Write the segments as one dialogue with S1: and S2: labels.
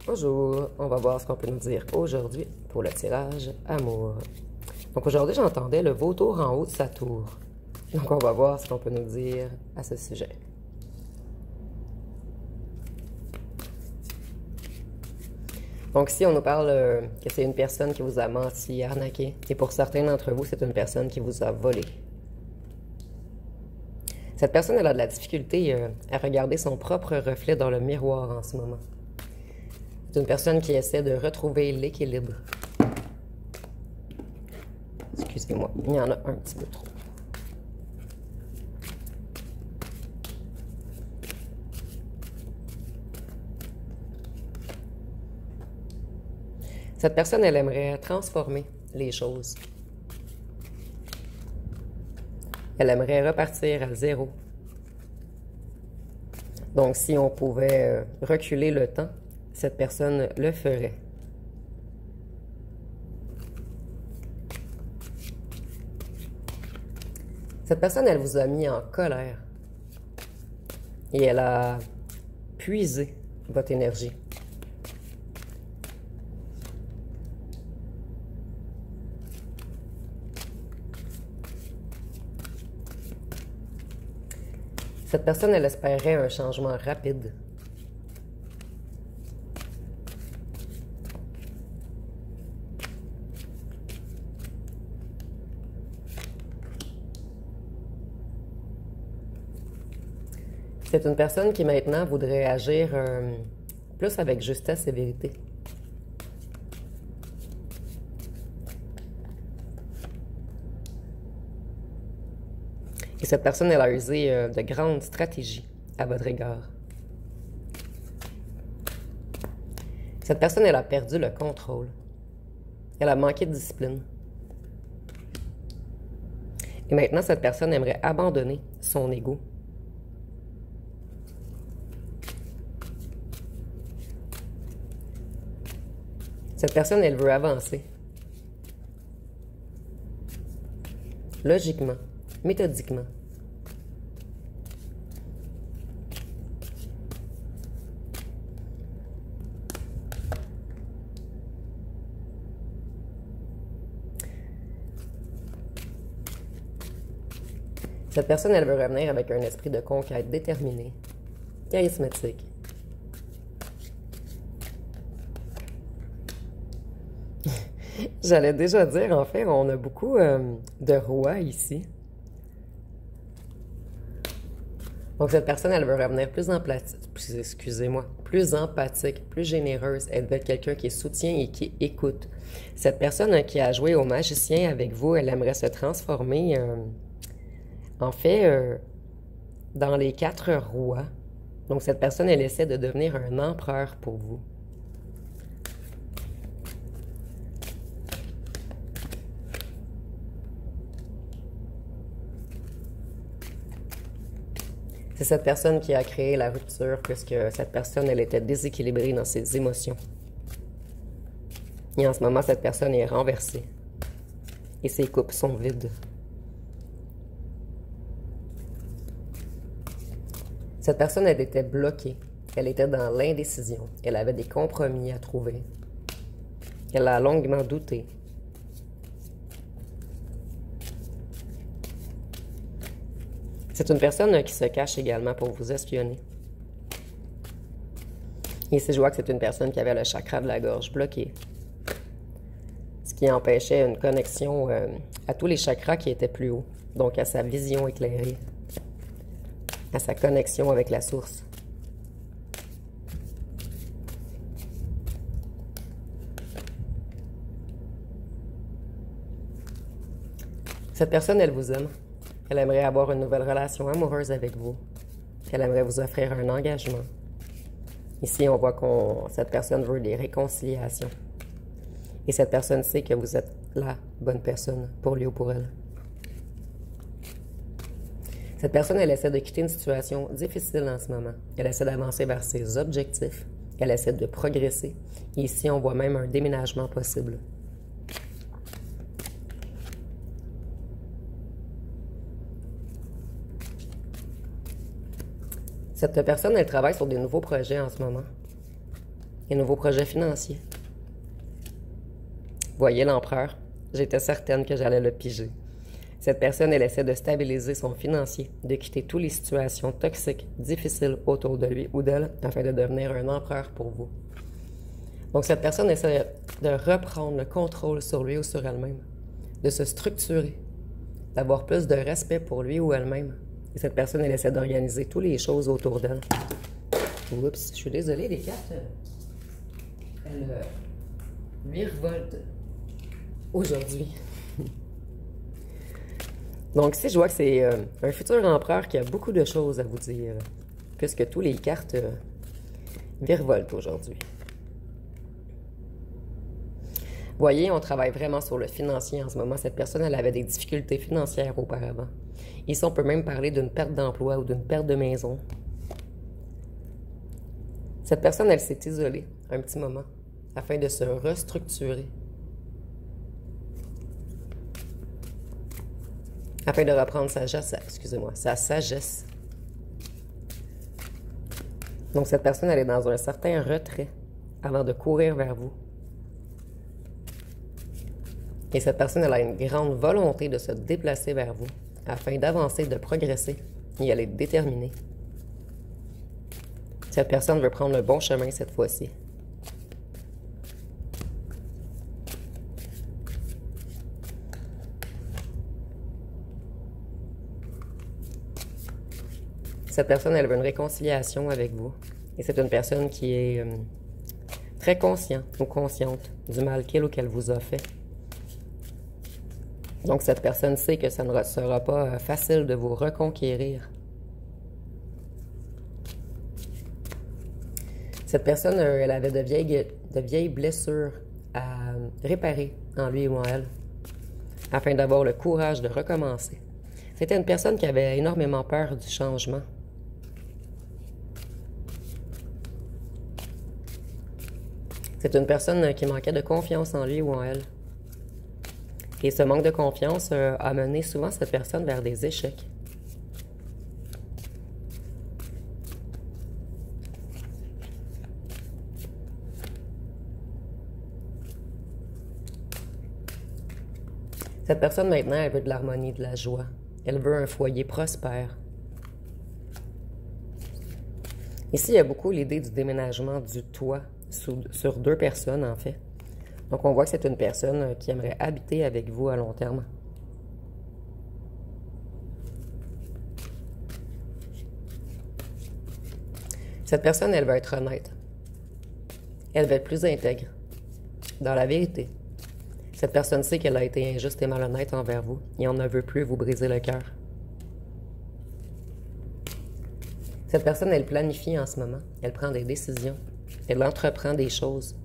S1: Bonjour, on va voir ce qu'on peut nous dire aujourd'hui pour le tirage amour. Donc aujourd'hui, j'entendais le vautour en haut de sa tour. Donc on va voir ce qu'on peut nous dire à ce sujet. Donc ici, on nous parle que c'est une personne qui vous a menti, arnaqué. Et pour certains d'entre vous, c'est une personne qui vous a volé. Cette personne, elle a de la difficulté à regarder son propre reflet dans le miroir en ce moment. C'est une personne qui essaie de retrouver l'équilibre. Excusez-moi, il y en a un petit peu trop. Cette personne, elle aimerait transformer les choses. Elle aimerait repartir à zéro. Donc, si on pouvait reculer le temps, cette personne le ferait. Cette personne, elle vous a mis en colère. Et elle a puisé votre énergie. Cette personne, elle espérait un changement rapide. C'est une personne qui maintenant voudrait agir plus avec justesse et vérité. Et cette personne, elle a usé de grandes stratégies à votre égard. Cette personne, elle a perdu le contrôle. Elle a manqué de discipline. Et maintenant, cette personne aimerait abandonner son ego. Cette personne, elle veut avancer. Logiquement, méthodiquement. Cette personne, elle veut revenir avec un esprit de conquête déterminé, charismatique. J'allais déjà dire, en fait, on a beaucoup de rois ici. Donc, cette personne, elle veut revenir plus empathique, plus généreuse. Elle veut être quelqu'un qui soutient et qui écoute. Cette personne qui a joué au magicien avec vous, elle aimerait se transformer, en fait, dans les 4 rois. Donc, cette personne, elle essaie de devenir un empereur pour vous. C'est cette personne qui a créé la rupture puisque cette personne, elle était déséquilibrée dans ses émotions. Et en ce moment, cette personne est renversée. Et ses coupes sont vides. Cette personne, elle était bloquée. Elle était dans l'indécision. Elle avait des compromis à trouver. Elle a longuement douté. C'est une personne qui se cache également pour vous espionner. Et ici, je vois que c'est une personne qui avait le chakra de la gorge bloqué. Ce qui empêchait une connexion à tous les chakras qui étaient plus hauts. Donc à sa vision éclairée. À sa connexion avec la source. Cette personne, elle vous aime. Elle aimerait avoir une nouvelle relation amoureuse avec vous. Elle aimerait vous offrir un engagement. Ici, on voit que cette personne veut des réconciliations. Et cette personne sait que vous êtes la bonne personne pour lui ou pour elle. Cette personne, elle essaie de quitter une situation difficile en ce moment. Elle essaie d'avancer vers ses objectifs. Elle essaie de progresser. Et ici, on voit même un déménagement possible. Cette personne, elle travaille sur des nouveaux projets en ce moment. et nouveaux projets financiers. Voyez l'empereur, j'étais certaine que j'allais le piger. Cette personne, elle essaie de stabiliser son financier, de quitter toutes les situations toxiques, difficiles autour de lui ou d'elle, afin de devenir un empereur pour vous. Donc, cette personne essaie de reprendre le contrôle sur lui ou sur elle-même, de se structurer, d'avoir plus de respect pour lui ou elle-même. Et cette personne, elle essaie d'organiser toutes les choses autour d'elle. Oups, je suis désolée, les cartes, elles virevoltent aujourd'hui. Donc, ici, je vois que c'est un futur empereur qui a beaucoup de choses à vous dire, puisque toutes les cartes virevoltent aujourd'hui. Voyez, on travaille vraiment sur le financier en ce moment. Cette personne, elle avait des difficultés financières auparavant. Ici, on peut même parler d'une perte d'emploi ou d'une perte de maison. Cette personne, elle s'est isolée un petit moment afin de se restructurer, afin de reprendre sa sagesse. Donc, cette personne, elle est dans un certain retrait avant de courir vers vous. Et cette personne, elle a une grande volonté de se déplacer vers vous afin d'avancer, de progresser. Et elle est déterminée. Cette personne veut prendre le bon chemin cette fois-ci. Cette personne, elle veut une réconciliation avec vous. Et c'est une personne qui est très consciente ou consciente du mal qu'il ou qu'elle vous a fait. Donc, cette personne sait que ça ne sera pas facile de vous reconquérir. Cette personne, elle avait de vieilles blessures à réparer en lui ou en elle, afin d'avoir le courage de recommencer. C'était une personne qui avait énormément peur du changement. C'est une personne qui manquait de confiance en lui ou en elle. Et ce manque de confiance a mené souvent cette personne vers des échecs. Cette personne, maintenant, elle veut de l'harmonie, de la joie. Elle veut un foyer prospère. Ici, il y a beaucoup l'idée du déménagement du toit sur deux personnes, en fait. Donc, on voit que c'est une personne qui aimerait habiter avec vous à long terme. Cette personne, elle va être honnête. Elle va être plus intègre dans la vérité. Cette personne sait qu'elle a été injuste et malhonnête envers vous et on ne veut plus vous briser le cœur. Cette personne, elle planifie en ce moment. Elle prend des décisions. Elle entreprend des choses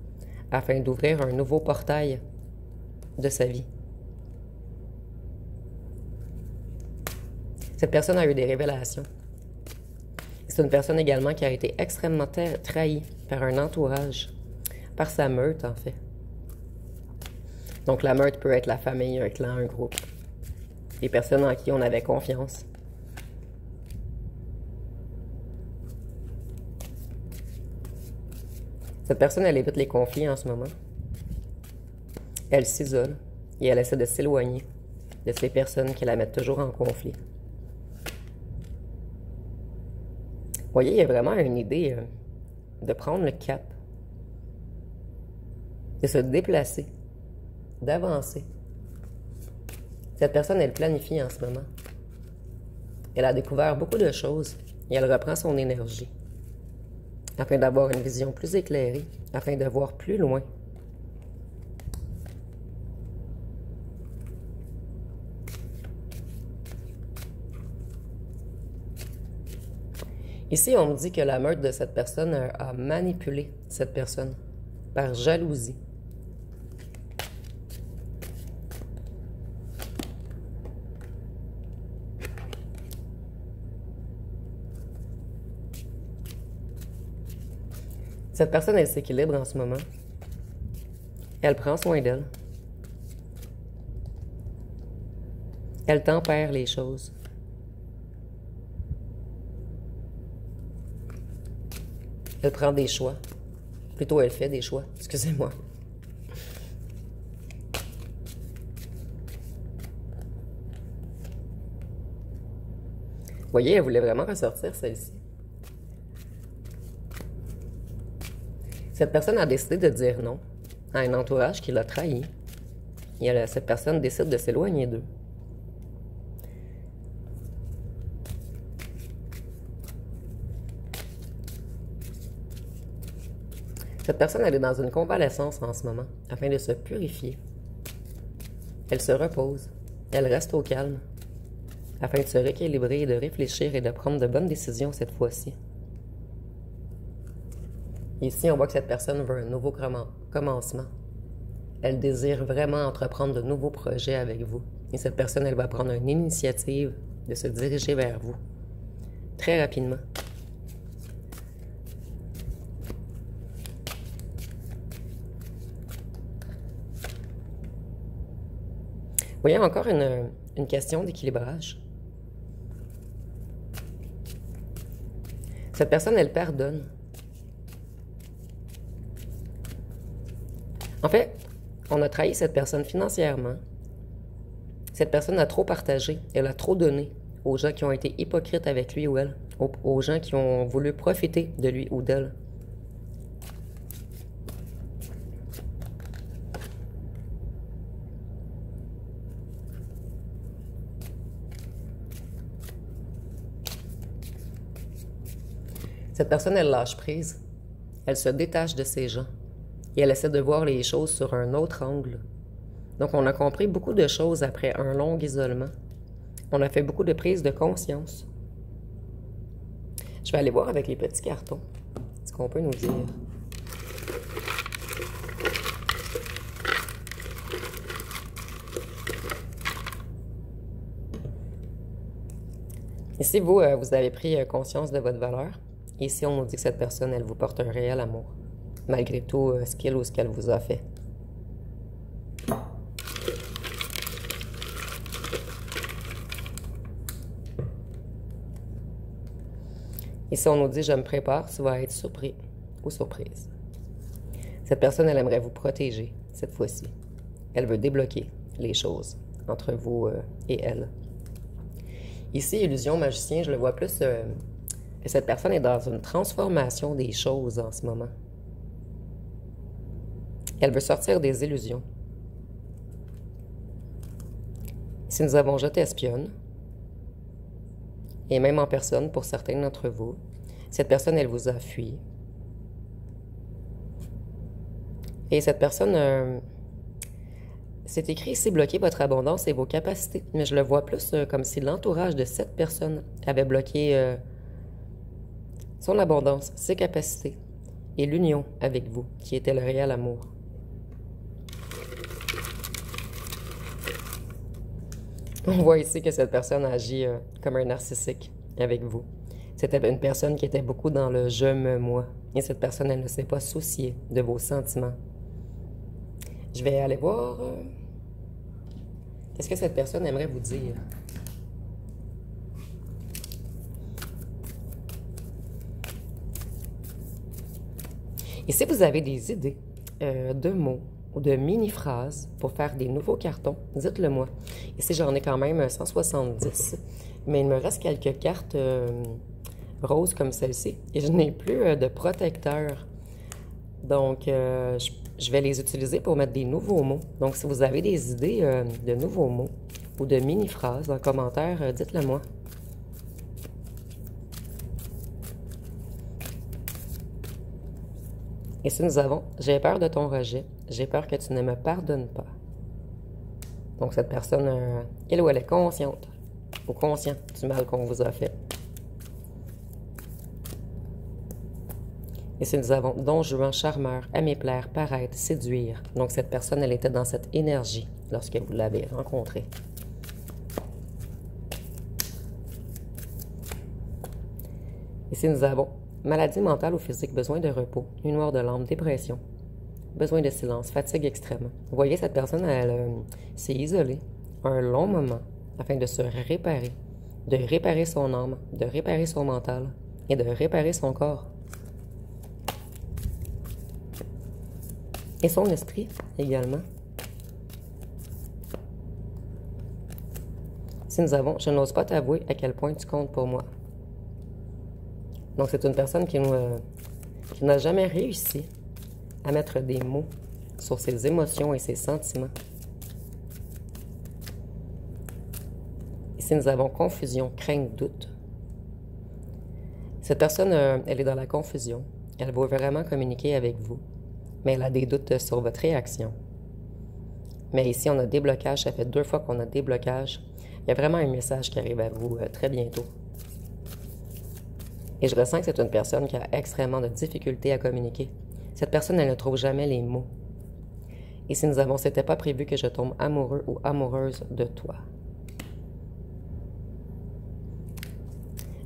S1: afin d'ouvrir un nouveau portail de sa vie. Cette personne a eu des révélations. C'est une personne également qui a été extrêmement trahie par un entourage, par sa meute en fait. Donc la meute peut être la famille, un clan, un groupe. Des personnes en qui on avait confiance. Cette personne, elle évite les conflits en ce moment. Elle s'isole et elle essaie de s'éloigner de ces personnes qui la mettent toujours en conflit. Vous voyez, il y a vraiment une idée de prendre le cap, de se déplacer, d'avancer. Cette personne, elle planifie en ce moment. Elle a découvert beaucoup de choses et elle reprend son énergie afin d'avoir une vision plus éclairée, afin de voir plus loin. Ici, on me dit que la meute de cette personne a manipulé cette personne par jalousie. Cette personne, elle s'équilibre en ce moment. Elle prend soin d'elle. Elle tempère les choses. Elle prend des choix. Plutôt, elle fait des choix. Excusez-moi. Vous voyez, elle voulait vraiment ressortir celle-ci. Cette personne a décidé de dire non à un entourage qui l'a trahi. Et cette personne décide de s'éloigner d'eux. Cette personne, elle est dans une convalescence en ce moment, afin de se purifier. Elle se repose. Elle reste au calme, afin de se rééquilibrer, de réfléchir et de prendre de bonnes décisions cette fois-ci. Ici, on voit que cette personne veut un nouveau commencement. Elle désire vraiment entreprendre de nouveaux projets avec vous. Et cette personne, elle va prendre une initiative de se diriger vers vous très rapidement. Vous voyez encore une question d'équilibrage. Cette personne, elle pardonne. En fait, on a trahi cette personne financièrement. Cette personne a trop partagé. Elle a trop donné aux gens qui ont été hypocrites avec lui ou elle. Aux gens qui ont voulu profiter de lui ou d'elle. Cette personne, elle lâche prise. Elle se détache de ces gens. Et elle essaie de voir les choses sur un autre angle. Donc, on a compris beaucoup de choses après un long isolement. On a fait beaucoup de prises de conscience. Je vais aller voir avec les petits cartons ce qu'on peut nous dire. Ici, vous avez pris conscience de votre valeur. Ici, on nous dit que cette personne, elle vous porte un réel amour, malgré tout ce qu'il ou ce qu'elle vous a fait. Ici, on nous dit « Je me prépare, tu vas être surpris ou surprise ». Cette personne, elle aimerait vous protéger cette fois-ci. Elle veut débloquer les choses entre vous et elle. Ici, illusion magicien, je le vois plus que cette personne est dans une transformation des choses en ce moment. Elle veut sortir des illusions. Si nous avons jeté espionne, et même en personne pour certains d'entre vous, cette personne, elle vous a fui. Et cette personne, c'est écrit ici, bloquer votre abondance et vos capacités. Mais je le vois plus comme si l'entourage de cette personne avait bloqué son abondance, ses capacités et l'union avec vous, qui était le réel amour. On voit ici que cette personne agit comme un narcissique avec vous. C'était une personne qui était beaucoup dans le « je me moi ». Et cette personne, elle ne s'est pas souciée de vos sentiments. Je vais aller voir qu'est-ce que cette personne aimerait vous dire. Et si vous avez des idées de mots ou de mini-phrases pour faire des nouveaux cartons, dites-le moi. Ici, j'en ai quand même 170, mais il me reste quelques cartes roses comme celle-ci. Et je n'ai plus de protecteur. Donc, je vais les utiliser pour mettre des nouveaux mots. Donc, si vous avez des idées de nouveaux mots ou de mini-phrases en commentaire, dites-le moi. Et si nous avons « J'ai peur de ton rejet, j'ai peur que tu ne me pardonnes pas ». Donc, cette personne, elle ou elle est consciente ou conscient du mal qu'on vous a fait. Et si nous avons « Don Juan, charmeur, à mes plaire, paraître, séduire ». Donc, cette personne, elle était dans cette énergie lorsque vous l'avez rencontrée. Et si nous avons maladie mentale ou physique, besoin de repos, nuit noire de l'âme, dépression, besoin de silence, fatigue extrême. Vous voyez, cette personne, elle s'est isolée un long moment afin de se réparer, de réparer son âme, de réparer son mental et de réparer son corps. Et son esprit également. Si nous avons, je n'ose pas t'avouer à quel point tu comptes pour moi. Donc, c'est une personne qui n'a jamais réussi à mettre des mots sur ses émotions et ses sentiments. Ici, nous avons confusion, crainte, doute. Cette personne, elle est dans la confusion. Elle veut vraiment communiquer avec vous, mais elle a des doutes sur votre réaction. Mais ici, on a des blocages. Ça fait 2 fois qu'on a des blocages. Il y a vraiment un message qui arrive à vous très bientôt. Et je ressens que c'est une personne qui a extrêmement de difficultés à communiquer. Cette personne, elle ne trouve jamais les mots. Et si nous avons, c'était pas prévu que je tombe amoureux ou amoureuse de toi.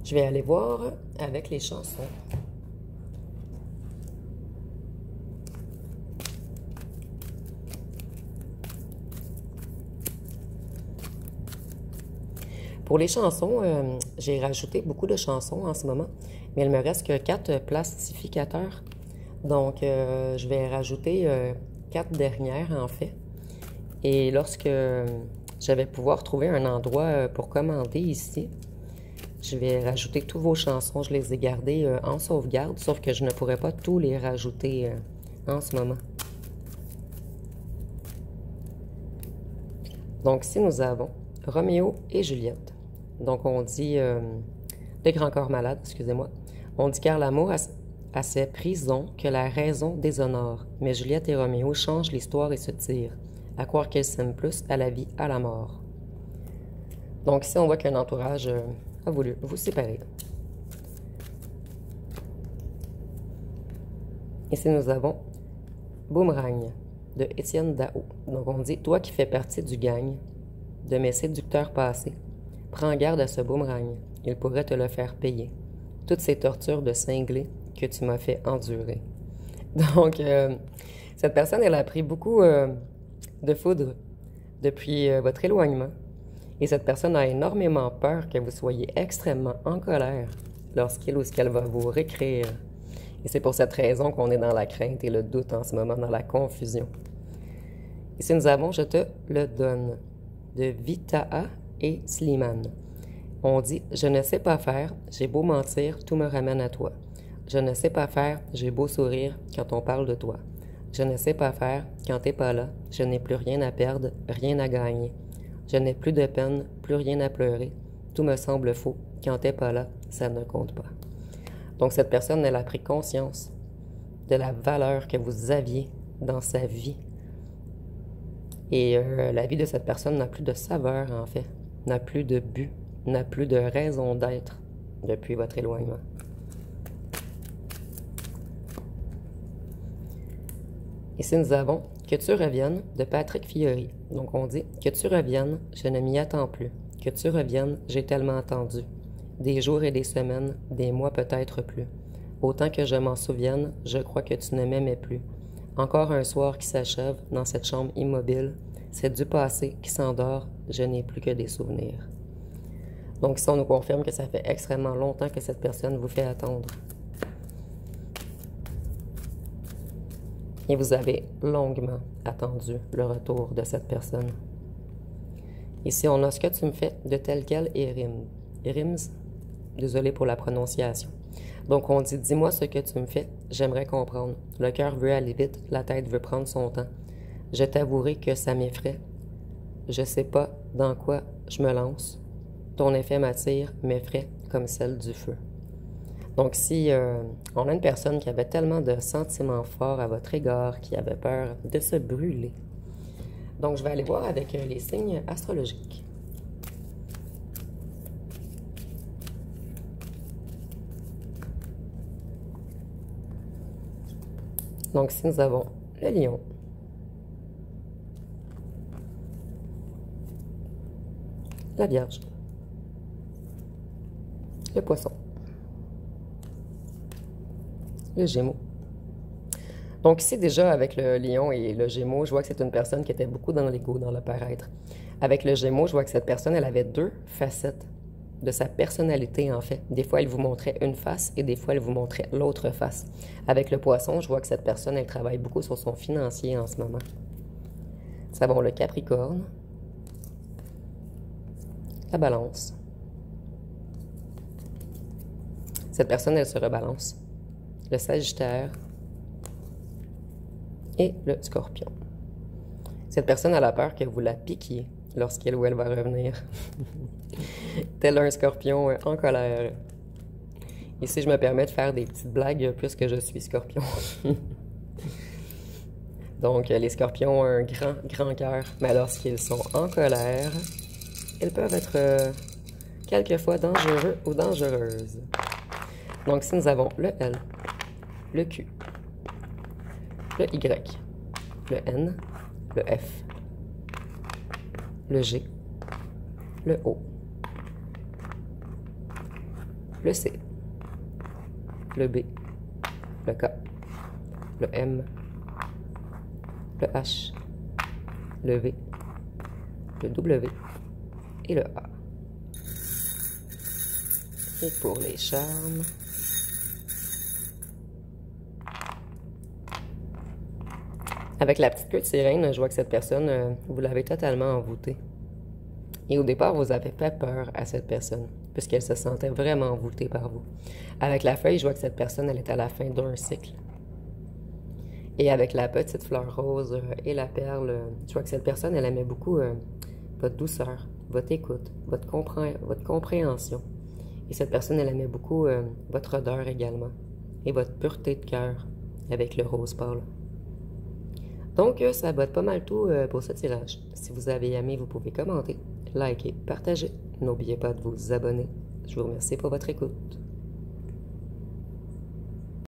S1: Je vais aller voir avec les chansons. Pour les chansons, j'ai rajouté beaucoup de chansons en ce moment, mais il me reste que 4 plastificateurs. Donc, je vais rajouter 4 dernières, en fait. Et lorsque je vais pouvoir trouver un endroit pour commander ici, je vais rajouter toutes vos chansons. Je les ai gardées en sauvegarde, sauf que je ne pourrais pas tous les rajouter en ce moment. Donc, si nous avons Roméo et Juliette. Donc, on dit, le grand corps malade, excusez-moi. On dit car l'amour a ses prisons que la raison déshonore. Mais Juliette et Roméo changent l'histoire et se tirent. À croire qu'elles s'aiment plus à la vie, à la mort. Donc, ici, on voit qu'un entourage a voulu vous séparer. Ici, nous avons Boomerang de Étienne Dao. Donc, on dit, toi qui fais partie du gang de mes séducteurs passés, prends garde à ce boomerang, il pourrait te le faire payer. Toutes ces tortures de cinglé que tu m'as fait endurer. Donc, cette personne, elle a pris beaucoup de foudre depuis votre éloignement. Et cette personne a énormément peur que vous soyez extrêmement en colère lorsqu'il ou ce qu'elle va vous réécrire. Et c'est pour cette raison qu'on est dans la crainte et le doute en ce moment, dans la confusion. Ici, nous avons « Je te le donne » de Vitaa et Slimane. On dit « Je ne sais pas faire, j'ai beau mentir, tout me ramène à toi. Je ne sais pas faire, j'ai beau sourire quand on parle de toi. Je ne sais pas faire, quand t'es pas là, je n'ai plus rien à perdre, rien à gagner. Je n'ai plus de peine, plus rien à pleurer. Tout me semble faux, quand t'es pas là, ça ne compte pas. » Donc cette personne, elle a pris conscience de la valeur que vous aviez dans sa vie. Et la vie de cette personne n'a plus de saveur, en fait, n'a plus de but, n'a plus de raison d'être depuis votre éloignement. Ici, nous avons « Que tu reviennes » de Patrick Fiori. Donc, on dit « Que tu reviennes, je ne m'y attends plus. Que tu reviennes, j'ai tellement attendu. Des jours et des semaines, des mois peut-être plus. Autant que je m'en souvienne, je crois que tu ne m'aimais plus. Encore un soir qui s'achève dans cette chambre immobile. C'est du passé qui s'endort, je n'ai plus que des souvenirs. » Donc ici, on nous confirme que ça fait extrêmement longtemps que cette personne vous fait attendre. Et vous avez longuement attendu le retour de cette personne. Ici, on a « Ce que tu me fais de tel quel et Rims. Désolé pour la prononciation. Donc, on dit « Dis-moi ce que tu me fais, j'aimerais comprendre. Le cœur veut aller vite, la tête veut prendre son temps. Je t'avouerai que ça m'effraie. Je sais pas dans quoi je me lance. Ton effet m'attire, m'effraie comme celle du feu. » Donc, si on a une personne qui avait tellement de sentiments forts à votre égard, qui avait peur de se brûler. Donc, je vais aller voir avec les signes astrologiques. Donc, si nous avons le lion, la vierge, le poisson, le gémeaux. Donc ici, déjà, avec le lion et le gémeaux, je vois que c'est une personne qui était beaucoup dans l'ego, dans le paraître. Avec le gémeaux, je vois que cette personne, elle avait 2 facettes de sa personnalité, en fait. Des fois, elle vous montrait une face et des fois, elle vous montrait l'autre face. Avec le poisson, je vois que cette personne, elle travaille beaucoup sur son financier en ce moment. Nous avons le Capricorne, la Balance. Cette personne, elle se rebalance. Le Sagittaire et le Scorpion. Cette personne, elle a peur que vous la piquiez lorsqu'elle ou elle va revenir. Tel un Scorpion en colère. Ici, je me permets de faire des petites blagues puisque je suis Scorpion. Donc, les Scorpions ont un grand, grand cœur, mais lorsqu'ils sont en colère, ils peuvent être quelquefois dangereux ou dangereuses. Donc, si nous avons le L, le Q, le Y, le N, le F, le G, le O, le C, le B, le K, le M, le H, le V, le W et le A. Et pour les charmes, avec la petite queue de sirène, je vois que cette personne, vous l'avez totalement envoûtée. Et au départ, vous avez fait peur à cette personne, puisqu'elle se sentait vraiment envoûtée par vous. Avec la feuille, je vois que cette personne, elle est à la fin d'un cycle. Et avec la petite fleur rose et la perle, je vois que cette personne, elle aimait beaucoup votre douceur, votre écoute, votre compréhension. Et cette personne, elle aimait beaucoup votre odeur également, et votre pureté de cœur avec le rose pâle. Donc, ça botte pas mal tout pour ce tirage. Si vous avez aimé, vous pouvez commenter, liker, partager. N'oubliez pas de vous abonner. Je vous remercie pour votre écoute.